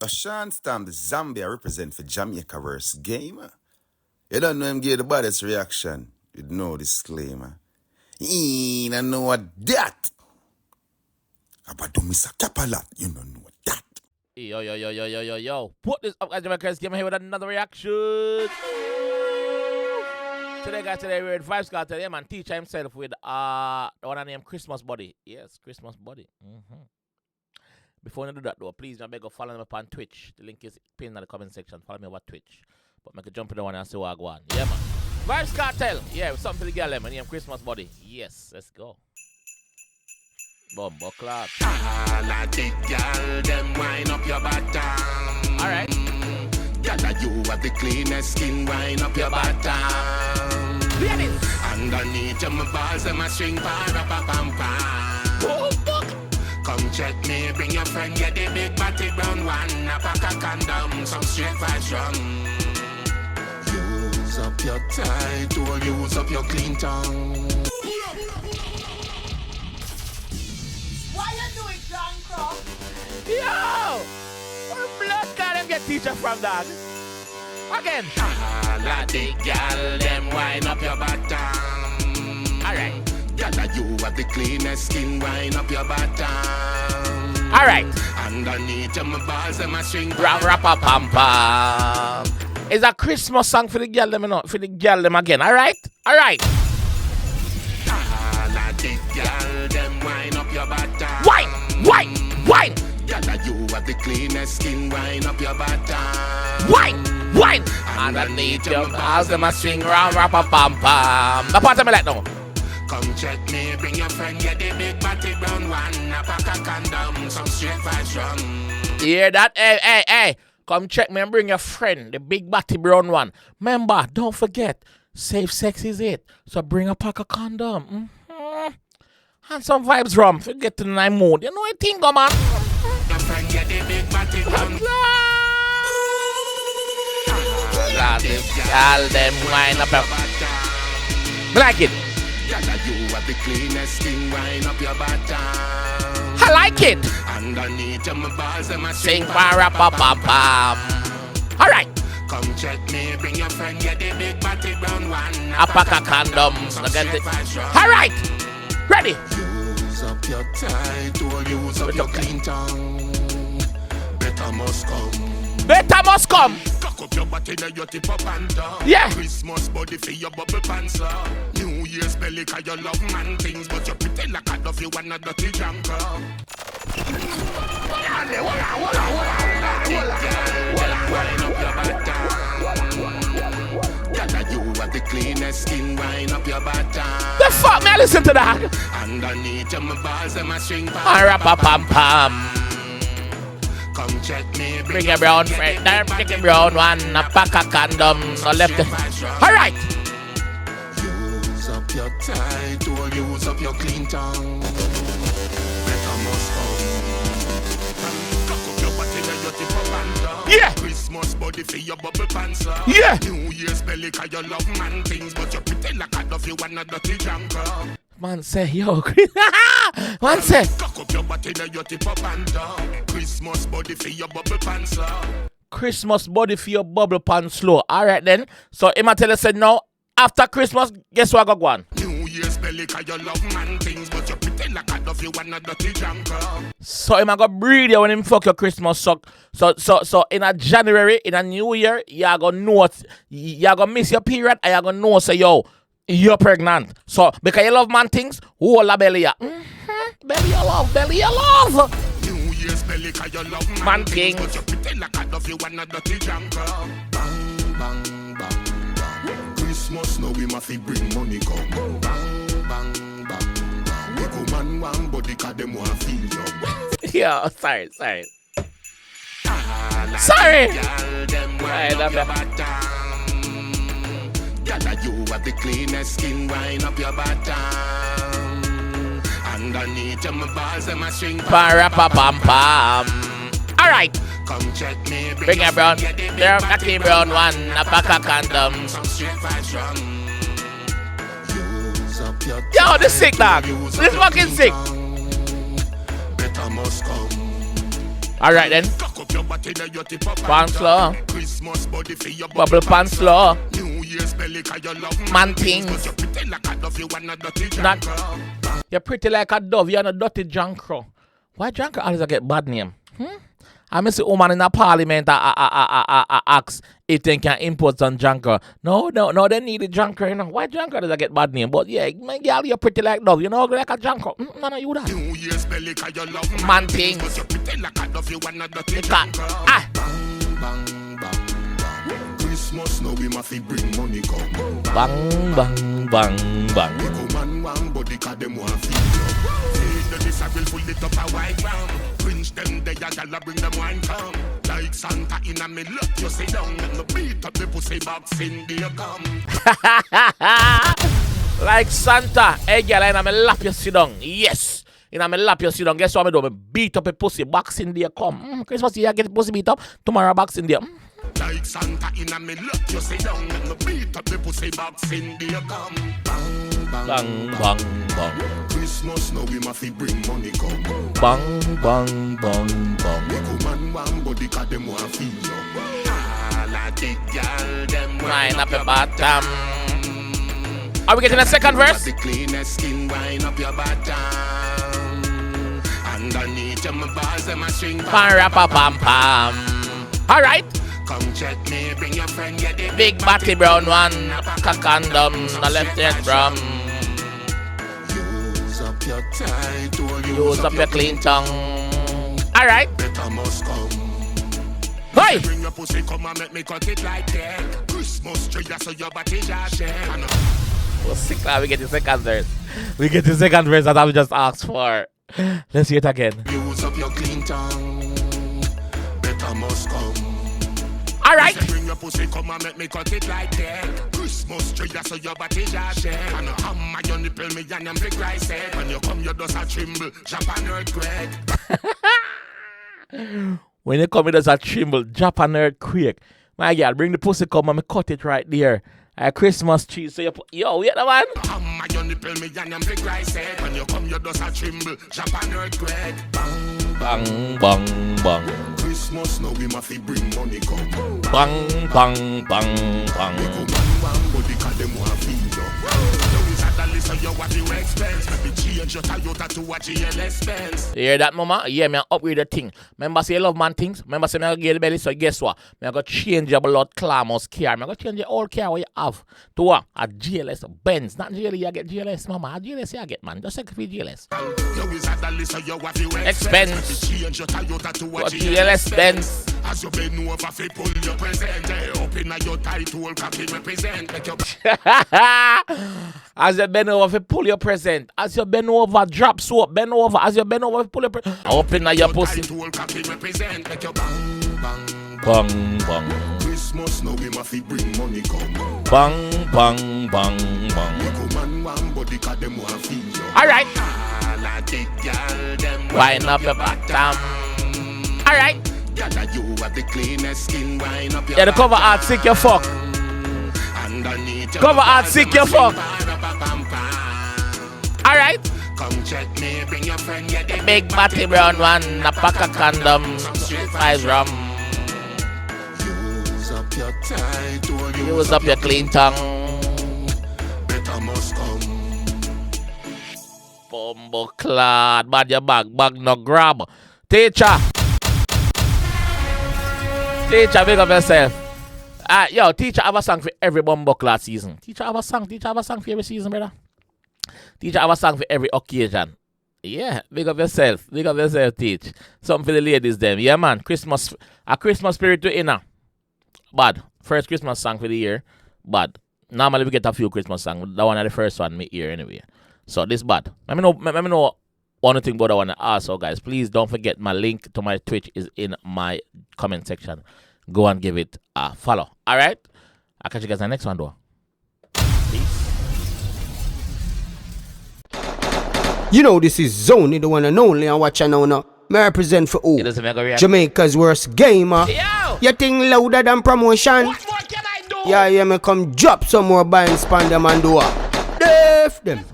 A Sean Stam, the Zambia represent for Jamaica versus game. You don't know him give the baddest reaction. You know disclaimer. He don't know what that. About do Mr. Kapalat, you don't know that. Yo. Put this up, guys. Jamaica came here with another reaction. Today we're with Vybz Kartel. Yeah, man, teacher himself with the one named Christmas Buddy. Yes, Christmas Buddy. Before you do that though, please don't beg of follow me up on Twitch. The link is pinned in the comment section. Follow me over Twitch. But make a jump in the one and see what I go on. Yeah, man. Vybz Kartel. Yeah, with something for the girl, man. Named Christmas Buddy. Yes, let's go. Bumbo clap. All of the girl, them wind up your bottom. Alright. Girl, you have the cleanest skin, wind up your bottom. Hear this. Underneath your balls, them a string pa-ra-pa-pam-pam. Oh, fuck. Come check me, bring your friend, get the big body brown one. A pack of condoms, some straight vibes from. Use up your tight, or use up your clean tongue. Why you do it, John Crow? Yo! Where blood got them get teacher from, dog? Again. All of the girl, them wind up your bottom. Alright. Girl, you have the cleanest skin, wind up your bottom. Alright. Underneath your balls, them a string Ra-ra-pa-pam-pam. It's a Christmas song for the girl them, you know, for the girl them again. Alright? Alright. All of the girl, them wind up your bottom. Wine! Girl, you have the cleanest skin, wind up your bottom. Wine! Underneath your balls, them a swing round, ra-pa-pam-pam. The part of me like no. Come check me, bring your friend, get the big body brown one. A pack of condoms, some straight vibes from. Hear that? Hey. Come check me and bring your friend, the big body brown one. Remember, don't forget, safe sex is it. So bring a pack of condom. And some vibes rum. Forget to the night mood. You know what I think, man? Your friend, get the big body brown. All them wine up. I like it. Girl, you have the cleanest skin, wind up your bottom. I like it. Underneath your balls, them a Sing pa-ra-pa-pam-pam. Alright. Come check me, bring your friend, get the big body brown one. A pack of condoms. Alright. Ready. Use up your tight, or use up your clean tongue. Better must come. Cock up your body, now your tip up and down. Yeah. Christmas body for your bubble pants. New Year's belly, cause you love man things, but you pretend like I love you and a dirty junker. You have the cleanest skin, wind up your bottom. The fuck, man, listen to that. Underneath your balls, them a string Pa-ra-pa-pam-pam. Come check me, Bring your brown friend, bring your brown one, a pack of condoms. So left it. Alright. Use up your tight, or use up your clean tongue. Better must come. Cock up your body, now your tip up and down. Yeah. Christmas body for your bubble pants. Yeah. New Year's belly, cause you love man things, but you pretend like I love you and a dirty junker. Man say, yo, man say. Cock up your body, now your tip up and down. Christmas body for your bubble pants. Christmas body for your bubble pan slow. Alright then. So Emma tell us said now, after Christmas, guess what I got one? New Year's belly, cause you love man things, but you pretend like I love you and a dirty junker. So Emma got breathe you when him fuck your Christmas suck. So in a January, in a New Year, you gonna know you gonna miss your period and you gonna know say yo, you're pregnant. So because you love man things, hold a belly ya. Belly you love. New Year's belly, cause you love Man things. but you pretend like I love you and a dirty junker. Bang, bang, bang, bang. Christmas, now we must bring money come. Bang, bang, bang, bang. We go man one body, cause them want feel you. Yeah, sorry. Sorry. I love that. Girl, you have the cleanest skin, wind up your bottom. Underneath your balls, them a string Pa-ra-pa-pam-pam. Alright. Come check me, Bring a brown, there a clean brown one, a pack of condoms. some straight vibes from. Use up your Yo, this sick dog. This fucking sick. Better must come. Alright then. Pan slow. Bubble pan slow. Man things. Not. You're pretty like a dove. You're not dirty Jankro. Why Jankro always get bad name? I miss a woman in a parliament ask if they can import some Jankro. No, they need a Jankro, you know. Why Jankro does get bad name? But yeah, my girl, you're pretty like dove. You know, like a Jankro. No, you that. Man things. Christmas, now we must bring money come. Bang, bang, bang, bang. Man, one body, cause them want feed the disciple full it up a white round. Fringe them, they a gala bring them wine come. Like Santa in a middle, you sit down and the beat up the pussy box in there come. Like Santa, hey girl, in a me lap you sit down. Yes. In a me lap you sit down. Guess what I do? Me beat up a pussy box in there come. Christmas you get pussy beat up. Tomorrow box in there. Like Santa in a middle, you sit down and the beat up the pussy box in there come. Bang, bang, bang. Christmas, now we must bring money come. Bang, bang, bang, bang. Man, one body, cause them want feed you. All of the girl, them wine up your bottom. Are we getting a second verse? The cleanest skin, wine up your bottom. Underneath your balls, them a string. Pam. All right. Come check me, bring your friend, get the big body brown one, pack a condom, the left hand from. Use up your tight, use up your clean tongue. All right. Better must come. Hey. Bring your pussy, come and make me cut it like that. Christmas tree, so your body just share. We're sick now. We get the second verse. We get the second verse that I've just asked for. Let's hear it again. Use up your clean tongue. Better must come. All right. Bring your pussy, come and make me cut it like that. Christmas tree, so your body just share. And hammer your nipple, me and them big rice head. When you come, you does a tremble, Japan earthquake. When you come, it does a tremble, Japan earthquake. My girl, bring the pussy, come and me cut it right there. A Christmas tree, so you put, yo, wait the man. Hammer your nipple, me and them big rice head. When you come, you does a tremble, Japan earthquake. Bang, bang, bang. Christmas, now we must bring money come. Bang, bang, bang, bang. One body, cause them want feed you. So you what you expense. Maybe change your Toyota to a GLS Benz. You hear that, mama? Yeah, me upgrade the thing. Remember say you love man things? Remember say me I get the belly, so guess what? Me I go change your blood clamors car. Me I go change your old car what you have to what? A GLS Benz. Not GLS, you get GLS, mama. A GLS you get, man. Just take for GLS. Expense. Change your Toyota to a GLS Benz. As you bend over fi pull your present. Open your tight hole, cocky represent. As you bend over, pull your present. As you bend over, drop soap. Bend over. As you bend over, pull your present. Open your pussy. Bang, bang. Christmas, now we must bring money come. Bang, bang, bang, bang. All right. Wine up your bottom. All right. Yeah, the cover art sick your fuck. Cover art sick your fuck. Alright. Come check me, bring your friend, get the big body brown one, a pack of condom, 5 rum. Use up your tight, use up your clean tongue. Better must come. Bumbo clad, bad your bag no grab. Teacher, big up yourself. Yo, teacher have a song for every bumbo clad season. Teacher have a song for every season, brother. Teacher have a song for every occasion. Yeah, big up yourself, teach. Something for the ladies them. Yeah, man. A Christmas spirit to inner. Bad. First Christmas song for the year. Bad. Normally we get a few Christmas songs. That one is the first one me hear anyway. So this bad. Let me know one thing about I want to ask. So guys, please don't forget my link to my Twitch is in my comment section. Go and give it a follow. All right? I'll catch you guys in the next one, though. Peace. You know this is Zony, the one and only, and watch now. May I represent for who? Jamaica's worst gamer. Yo! You think louder than promotion? What more can I do? Yeah, me come drop some more buying span them and do what? Def them.